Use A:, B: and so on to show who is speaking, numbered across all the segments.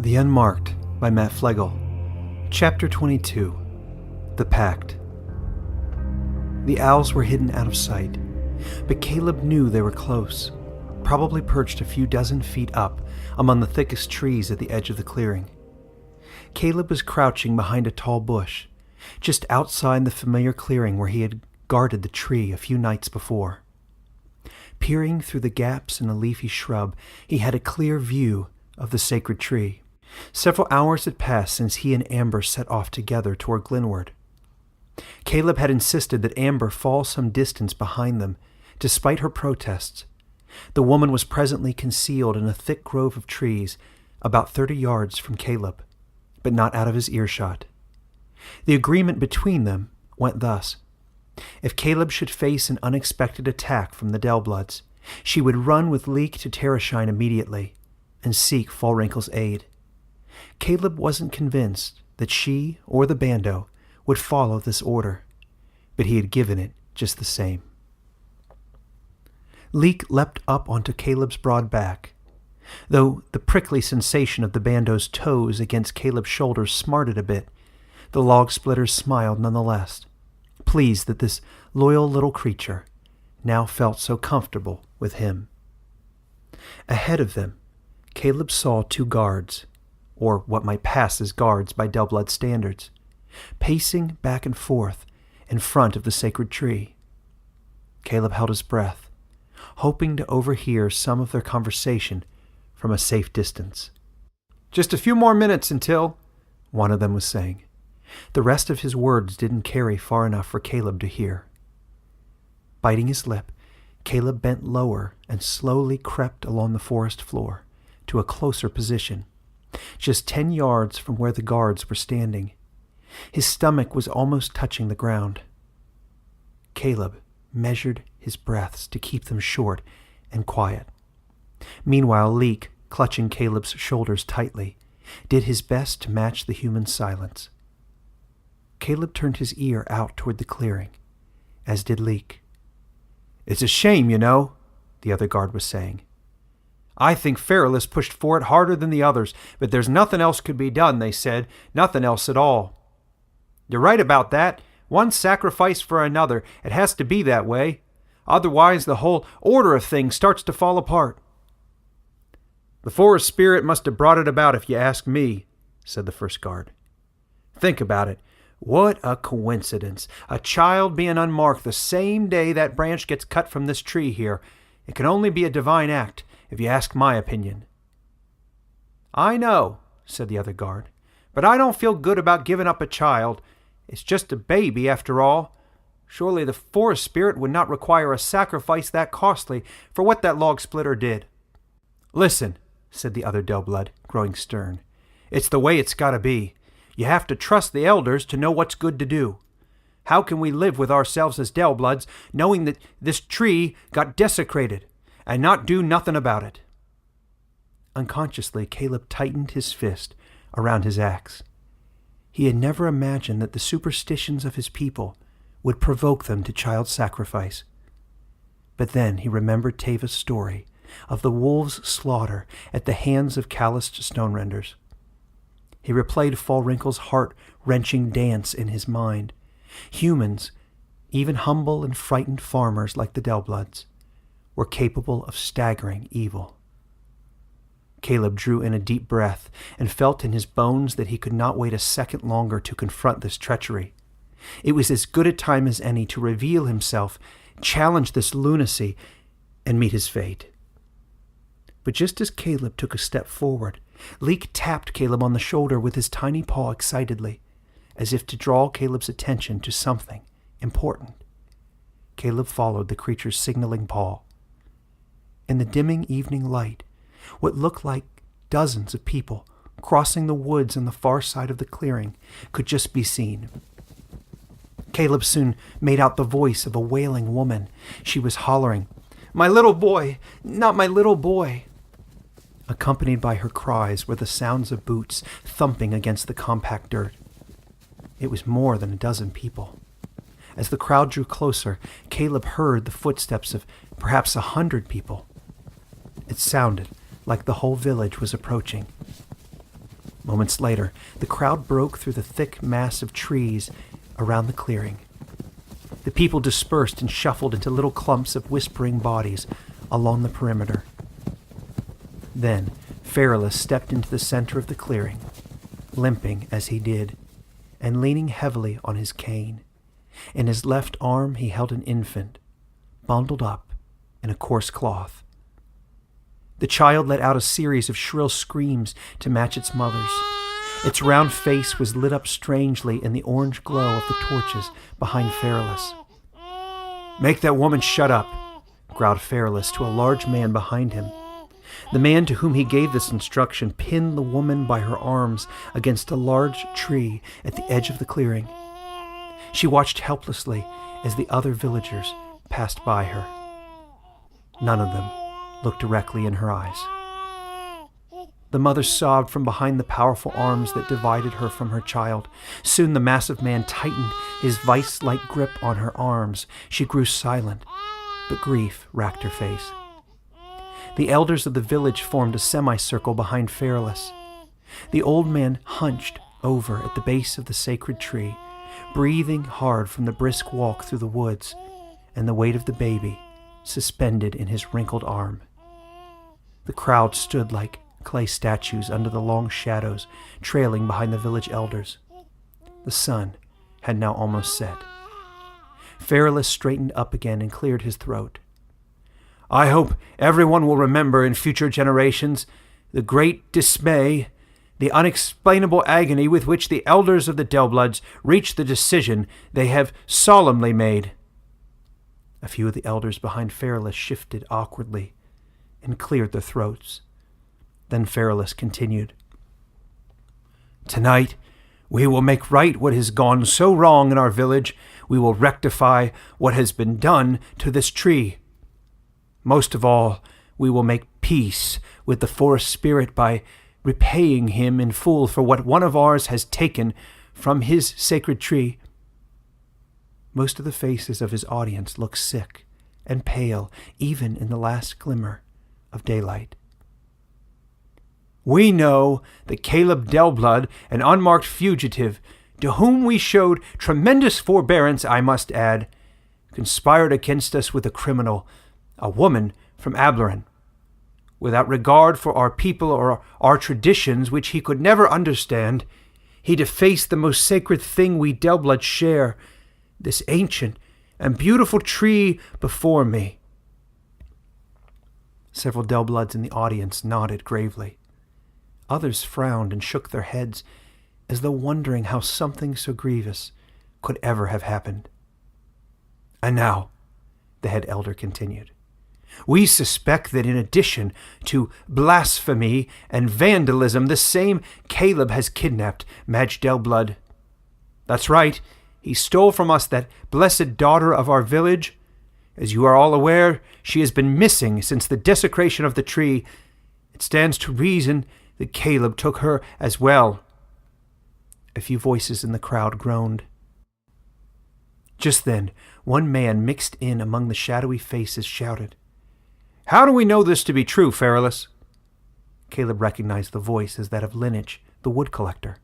A: The Unmarked by Matt Fleagle. Chapter 22. The Pact. The owls were hidden out of sight, but Kaleb knew they were close, probably perched a few dozen feet up among the thickest trees at the edge of the clearing. Kaleb was crouching behind a tall bush, just outside the familiar clearing where he had guarded the tree a few nights before. Peering through the gaps in a leafy shrub, he had a clear view of the sacred tree. Several hours had passed since he and Amber set off together toward Glenward. Kaleb had insisted that Amber fall some distance behind them, despite her protests. The woman was presently concealed in a thick grove of trees about 30 yards from Kaleb, but not out of his earshot. The agreement between them went thus. If Kaleb should face an unexpected attack from the Dellbloods, she would run with Leek to Terrashine immediately and seek Fallwrinkle's aid. Kaleb wasn't convinced that she or the bando would follow this order, but he had given it just the same. Leek leapt up onto Kaleb's broad back. Though the prickly sensation of the bando's toes against Kaleb's shoulders smarted a bit, the log splitters smiled nonetheless, pleased that this loyal little creature now felt so comfortable with him. Ahead of them, Kaleb saw two guards, or what might pass as guards by Dellblood standards, pacing back and forth in front of the sacred tree. Kaleb held his breath, hoping to overhear some of their conversation from a safe distance. "Just a few more minutes until," one of them was saying. The rest of his words didn't carry far enough for Kaleb to hear. Biting his lip, Kaleb bent lower and slowly crept along the forest floor to a closer position, just 10 yards from where the guards were standing. His stomach was almost touching the ground. Kaleb measured his breaths to keep them short and quiet. Meanwhile, Leek, clutching Kaleb's shoulders tightly, did his best to match the human silence. Kaleb turned his ear out toward the clearing, as did Leek. "It's a shame, you know," the other guard was saying. "I think Feralus pushed for it harder than the others, but there's nothing else could be done, they said. Nothing else at all." "You're right about that. One sacrifice for another. It has to be that way. Otherwise, the whole order of things starts to fall apart." "The forest spirit must have brought it about, if you ask me," said the first guard. "Think about it. What a coincidence. A child being unmarked the same day that branch gets cut from this tree here. It can only be a divine act, if you ask my opinion." "I know," said the other guard, "but I don't feel good about giving up a child. It's just a baby, after all. Surely the forest spirit would not require a sacrifice that costly for what that log splitter did." "Listen," said the other Dellblood, growing stern. "It's the way it's got to be. You have to trust the elders to know what's good to do. How can we live with ourselves as Dellbloods, knowing that this tree got desecrated, and not do nothing about it?" Unconsciously, Kaleb tightened his fist around his axe. He had never imagined that the superstitions of his people would provoke them to child sacrifice. But then he remembered Teva's story of the wolves' slaughter at the hands of calloused stonerenders. He replayed Fallwrinkle's heart-wrenching dance in his mind. Humans, even humble and frightened farmers like the Dellbloods, were capable of staggering evil. Kaleb drew in a deep breath and felt in his bones that he could not wait a second longer to confront this treachery. It was as good a time as any to reveal himself, challenge this lunacy, and meet his fate. But just as Kaleb took a step forward, Leek tapped Kaleb on the shoulder with his tiny paw excitedly, as if to draw Kaleb's attention to something important. Kaleb followed the creature's signaling paw. In the dimming evening light, what looked like dozens of people crossing the woods on the far side of the clearing could just be seen. Kaleb soon made out the voice of a wailing woman. She was hollering, "My little boy! Not my little boy!" Accompanied by her cries were the sounds of boots thumping against the compact dirt. It was more than a dozen people. As the crowd drew closer, Kaleb heard the footsteps of perhaps 100 people. It sounded like the whole village was approaching. Moments later, the crowd broke through the thick mass of trees around the clearing. The people dispersed and shuffled into little clumps of whispering bodies along the perimeter. Then, Feralus stepped into the center of the clearing, limping as he did, and leaning heavily on his cane. In his left arm he held an infant, bundled up in a coarse cloth. The child let out a series of shrill screams to match its mother's. Its round face was lit up strangely in the orange glow of the torches behind Feralus. "Make that woman shut up," growled Feralus to a large man behind him. The man to whom he gave this instruction pinned the woman by her arms against a large tree at the edge of the clearing. She watched helplessly as the other villagers passed by her. None of them looked directly in her eyes. The mother sobbed from behind the powerful arms that divided her from her child. Soon the massive man tightened his vice-like grip on her arms. She grew silent, but grief racked her face. The elders of the village formed a semicircle behind Feralus. The old man hunched over at the base of the sacred tree, breathing hard from the brisk walk through the woods and the weight of the baby suspended in his wrinkled arm. The crowd stood like clay statues under the long shadows trailing behind the village elders. The sun had now almost set. Feralus straightened up again and cleared his throat. "I hope everyone will remember in future generations the great dismay, the unexplainable agony with which the elders of the Dellbloods reached the decision they have solemnly made." A few of the elders behind Feralus shifted awkwardly and cleared their throats. Then Feralus continued. "Tonight, we will make right what has gone so wrong in our village. We will rectify what has been done to this tree. Most of all, we will make peace with the forest spirit by repaying him in full for what one of ours has taken from his sacred tree." Most of the faces of his audience looked sick and pale, even in the last glimmer of daylight. "We know that Kaleb Dellblood, an unmarked fugitive, to whom we showed tremendous forbearance, I must add, conspired against us with a criminal, a woman from Ableron. Without regard for our people or our traditions, which he could never understand, he defaced the most sacred thing we Dellbloods share, this ancient and beautiful tree before me." Several Dellbloods in the audience nodded gravely. Others frowned and shook their heads, as though wondering how something so grievous could ever have happened. "And now," the head elder continued, "we suspect that in addition to blasphemy and vandalism, the same Kaleb has kidnapped Madge Dellblood. That's right, he stole from us that blessed daughter of our village. As you are all aware, she has been missing since the desecration of the tree. It stands to reason that Kaleb took her as well." A few voices in the crowd groaned. Just then, one man mixed in among the shadowy faces shouted, "How do we know this to be true, Feralus?" Kaleb recognized the voice as that of Lineage, the wood collector.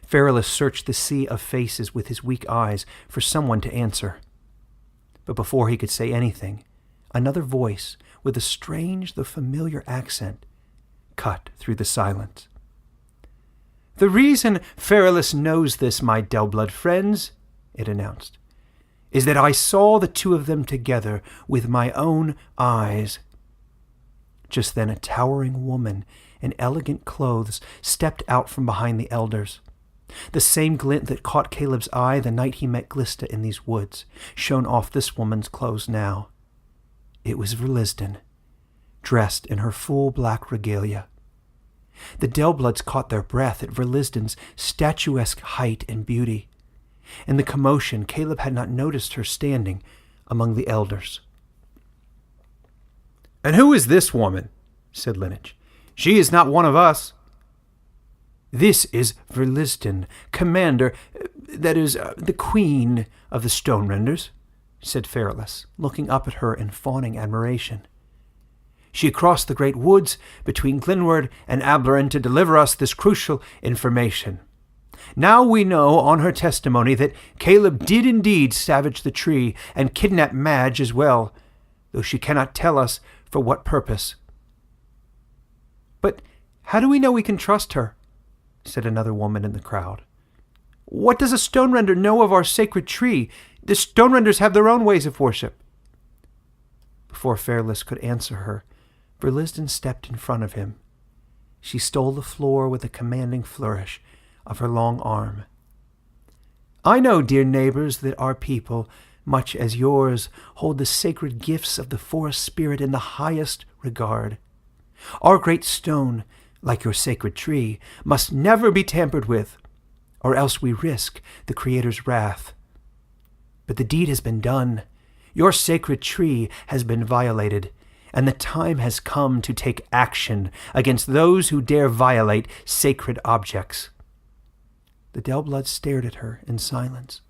A: Feralus searched the sea of faces with his weak eyes for someone to answer. But before he could say anything, another voice, with a strange though familiar accent, cut through the silence. "The reason Feralus knows this, my Dellblood friends," it announced, "is that I saw the two of them together with my own eyes." Just then a towering woman in elegant clothes stepped out from behind the elders. The same glint that caught Kaleb's eye the night he met Glista in these woods shone off this woman's clothes now. It was Verlisden, dressed in her full black regalia. The Dellbloods caught their breath at Verlisden's statuesque height and beauty. In the commotion, Kaleb had not noticed her standing among the elders. "And who is this woman?" said Lineage. "She is not one of us." "This is Verlisden, commander, that is, the queen of the Stonerenders," said Feralus, looking up at her in fawning admiration. She crossed the great woods between Glenward and Ablerin to deliver us this crucial information. Now we know on her testimony that Kaleb did indeed savage the tree and kidnap Madge as well, though she cannot tell us for what purpose. But how do we know we can trust her? Said another woman in the crowd. What does a Stonerender know of our sacred tree? The Stonerenders have their own ways of worship. Before Fairless could answer her, Verlisden stepped in front of him. She stole the floor with a commanding flourish of her long arm. I know, dear neighbors, that our people, much as yours, hold the sacred gifts of the forest spirit in the highest regard. Our great stone, like your sacred tree, must never be tampered with, or else we risk the Creator's wrath. But the deed has been done. Your sacred tree has been violated, and the time has come to take action against those who dare violate sacred objects. The Dellblood stared at her in silence.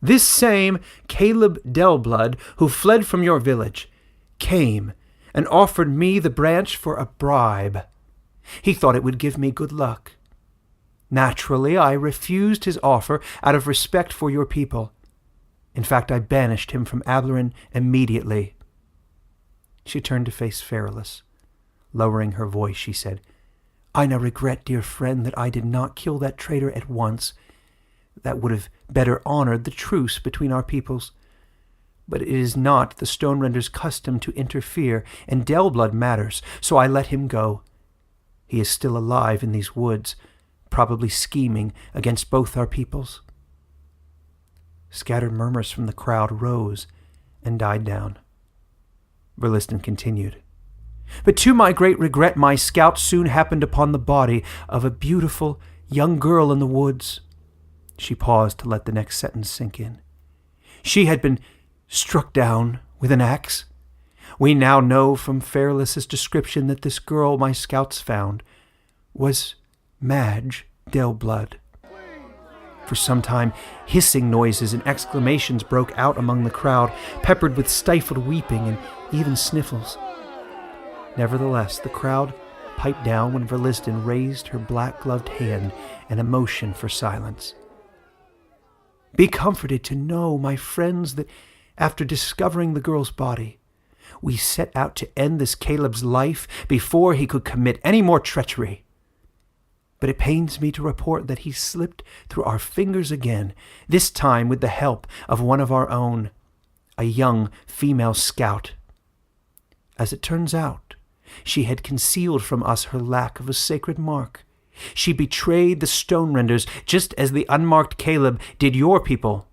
A: This same Kaleb Dellblood, who fled from your village, came and offered me the branch for a bribe. He thought it would give me good luck. Naturally, I refused his offer out of respect for your people. In fact, I banished him from Ablerin immediately. She turned to face Fairless. Lowering her voice, she said, I now regret, dear friend, that I did not kill that traitor at once. That would have better honored the truce between our peoples. But it is not the Stonerender's custom to interfere in Dellblood matters, so I let him go. He is still alive in these woods, probably scheming against both our peoples. Scattered murmurs from the crowd rose and died down. Verlisden continued. But to my great regret, my scout soon happened upon the body of a beautiful young girl in the woods. She paused to let the next sentence sink in. She had been struck down with an axe. We now know from Fairless's description that this girl my scouts found was Madge Dellblood. For some time, hissing noises and exclamations broke out among the crowd, peppered with stifled weeping and even sniffles. Nevertheless, the crowd piped down when Verlisden raised her black-gloved hand in a motion for silence. Be comforted to know, my friends, that after discovering the girl's body, we set out to end this Kaleb's life before he could commit any more treachery. But it pains me to report that he slipped through our fingers again, this time with the help of one of our own, a young female scout. As it turns out, she had concealed from us her lack of a sacred mark. She betrayed the Stonerenders just as the unmarked Kaleb did your people.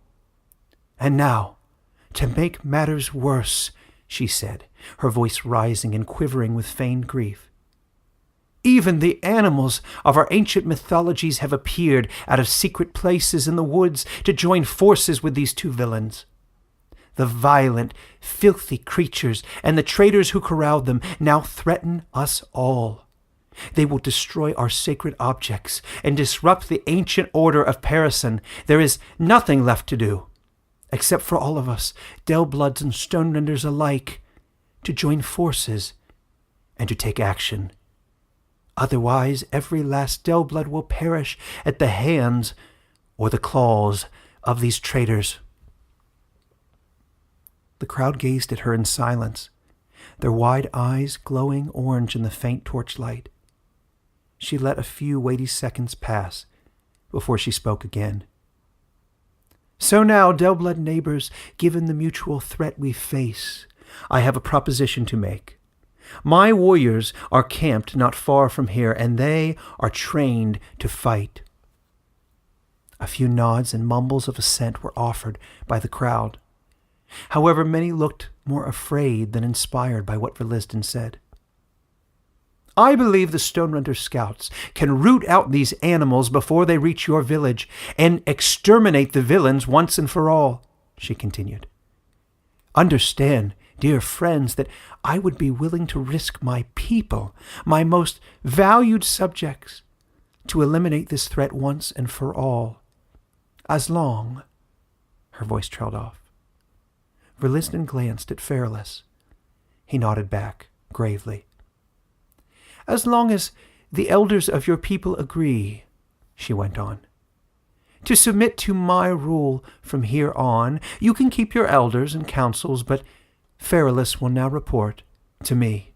A: And now, to make matters worse, she said, her voice rising and quivering with feigned grief, even the animals of our ancient mythologies have appeared out of secret places in the woods to join forces with these two villains. The violent, filthy creatures and the traitors who corralled them now threaten us all. They will destroy our sacred objects and disrupt the ancient order of Parison. There is nothing left to do, except for all of us, Dellbloods and Stonerenders alike, to join forces and to take action. Otherwise, every last Dellblood will perish at the hands or the claws of these traitors. The crowd gazed at her in silence, their wide eyes glowing orange in the faint torchlight. She let a few weighty seconds pass before she spoke again. So now, Dellblood neighbors, given the mutual threat we face, I have a proposition to make. My warriors are camped not far from here, and they are trained to fight. A few nods and mumbles of assent were offered by the crowd. However, many looked more afraid than inspired by what Verlisden said. I believe the Stonerender scouts can root out these animals before they reach your village and exterminate the villains once and for all, she continued. Understand, dear friends, that I would be willing to risk my people, my most valued subjects, to eliminate this threat once and for all. As long, her voice trailed off. Verlisden glanced at Fairless. He nodded back, gravely. "As long as the elders of your people agree," she went on, "to submit to my rule from here on, you can keep your elders and councils, but Feralus will now report to me."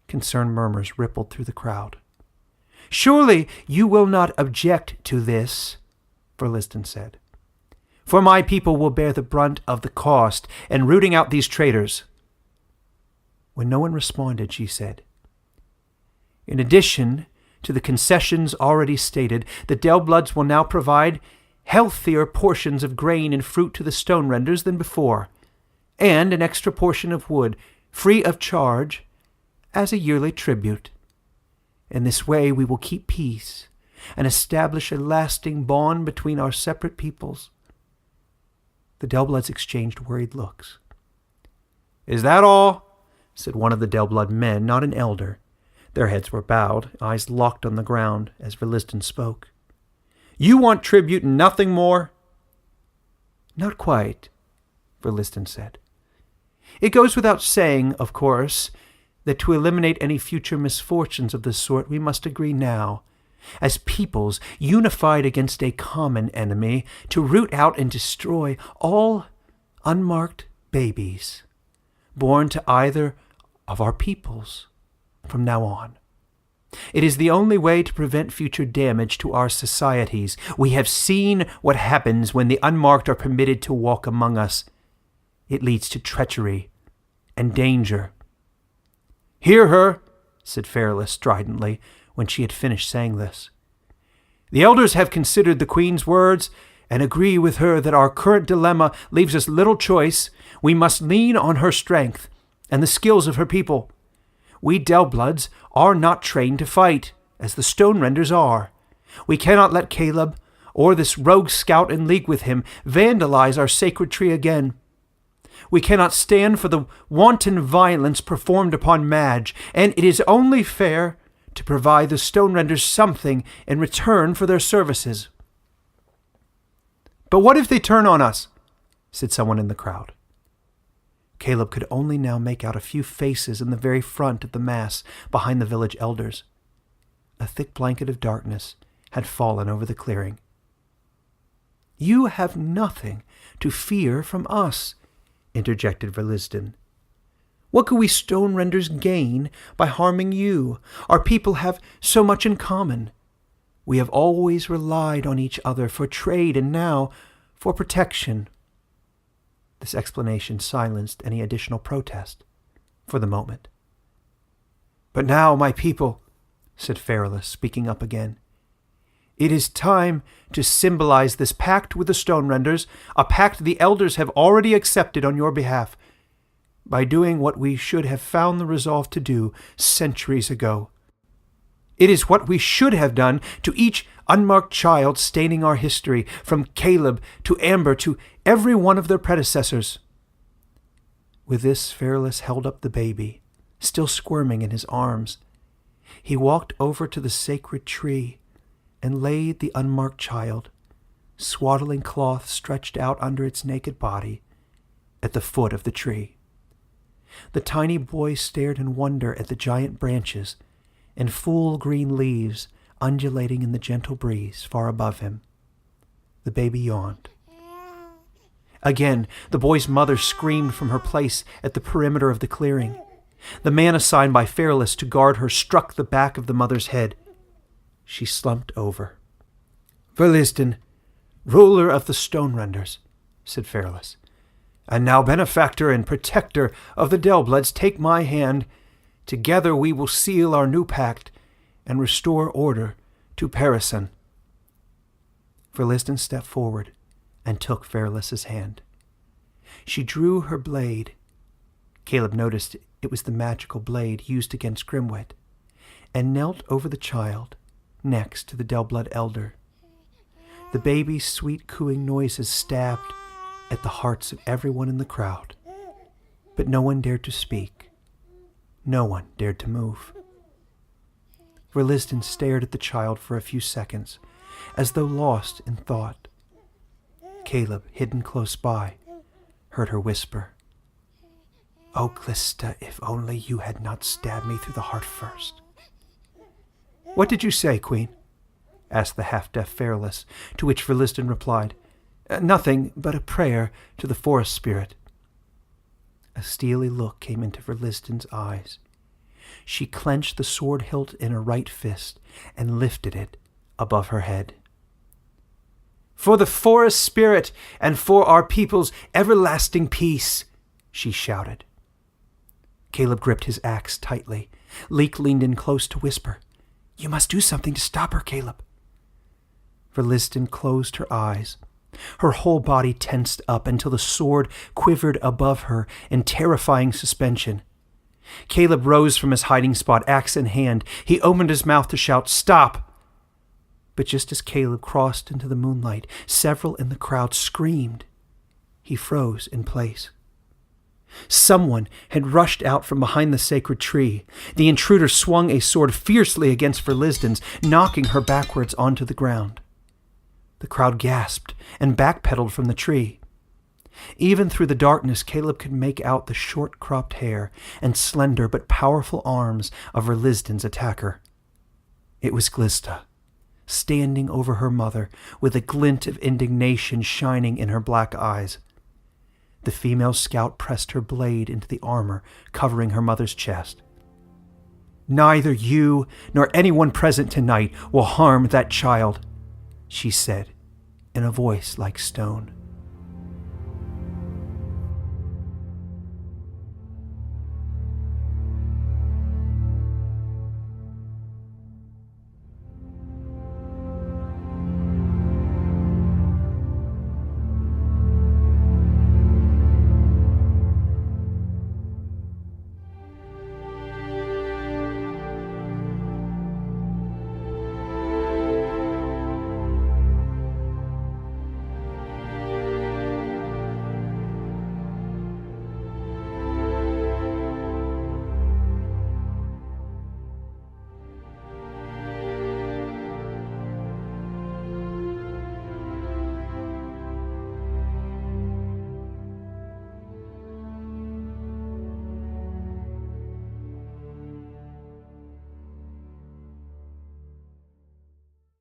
A: Concerned murmurs rippled through the crowd. "Surely you will not object to this," Verliston said, "for my people will bear the brunt of the cost in rooting out these traitors." When no one responded, she said, "In addition to the concessions already stated, the Dellbloods will now provide healthier portions of grain and fruit to the stone renders than before, and an extra portion of wood, free of charge, as a yearly tribute. In this way we will keep peace and establish a lasting bond between our separate peoples." The Dellbloods exchanged worried looks. "Is that all?" said one of the Dellblood men, not an elder. Their heads were bowed, eyes locked on the ground, as Verliston spoke. "You want tribute and nothing more?" "Not quite," Verliston said. "It goes without saying, of course, that to eliminate any future misfortunes of this sort we must agree now, as peoples unified against a common enemy, to root out and destroy all unmarked babies born to either of our peoples from now on. It is the only way to prevent future damage to our societies. We have seen what happens when the unmarked are permitted to walk among us. It leads to treachery and danger." "Hear her," said Feralus stridently when she had finished saying this. "The elders have considered the Queen's words and agree with her that our current dilemma leaves us little choice. We must lean on her strength and the skills of her people. We Dellbloods are not trained to fight, as the stone renders are. We cannot let Kaleb, or this rogue scout in league with him, vandalize our sacred tree again. We cannot stand for the wanton violence performed upon Madge, and it is only fair to provide the stone renders something in return for their services." "But what if they turn on us?" said someone in the crowd. Kaleb could only now make out a few faces in the very front of the mass behind the village elders. A thick blanket of darkness had fallen over the clearing. "You have nothing to fear from us," interjected Verliston. "What could we stone renders gain by harming you? Our people have so much in common. We have always relied on each other for trade and now for protection." This explanation silenced any additional protest, for the moment. "But now, my people," said Feralus, speaking up again, "it is time to symbolize this pact with the stone renders, a pact the elders have already accepted on your behalf, by doing what we should have found the resolve to do centuries ago. It is what we should have done to each unmarked child staining our history, from Kaleb to Amber to every one of their predecessors." With this, Feralus held up the baby, still squirming in his arms. He walked over to the sacred tree and laid the unmarked child, swaddling cloth stretched out under its naked body, at the foot of the tree. The tiny boy stared in wonder at the giant branches and full green leaves undulating in the gentle breeze far above him. The baby yawned. Again, the boy's mother screamed from her place at the perimeter of the clearing. The man assigned by Feralus to guard her struck the back of the mother's head. She slumped over. "Verliston, ruler of the stone renders," said Feralus, "and now benefactor and protector of the Dellbloods, take my hand. Together we will seal our new pact and restore order to Parison." Verliston stepped forward and took Feralus's hand. She drew her blade. Kaleb noticed it was the magical blade used against Grimwit, and knelt over the child next to the Dellblood elder. The baby's sweet cooing noises stabbed at the hearts of everyone in the crowd, but no one dared to speak. No one dared to move. Verliston stared at the child for a few seconds, as though lost in thought. Kaleb, hidden close by, heard her whisper, Oh, Glista, if only you had not stabbed me through the heart first. What did you say, Queen? Asked the half-deaf Fairless, to which Verliston replied, Nothing but a prayer to the forest spirit. A steely look came into Verliston's eyes. She clenched the sword hilt in her right fist and lifted it above her head. For the forest spirit and for our people's everlasting peace, she shouted. Kaleb gripped his axe tightly. Leek leaned in close to whisper, You must do something to stop her, Kaleb. Verliston closed her eyes. Her whole body tensed up until the sword quivered above her in terrifying suspension. Kaleb rose from his hiding spot, axe in hand. He opened his mouth to shout, Stop! But just as Kaleb crossed into the moonlight, several in the crowd screamed. He froze in place. Someone had rushed out from behind the sacred tree. The intruder swung a sword fiercely against Verliston's, knocking her backwards onto the ground. The crowd gasped and backpedaled from the tree. Even through the darkness, Kaleb could make out the short-cropped hair and slender but powerful arms of Verliston's attacker. It was Glista, standing over her mother with a glint of indignation shining in her black eyes. The female scout pressed her blade into the armor covering her mother's chest. Neither you nor anyone present tonight will harm that child, she said in a voice like stone.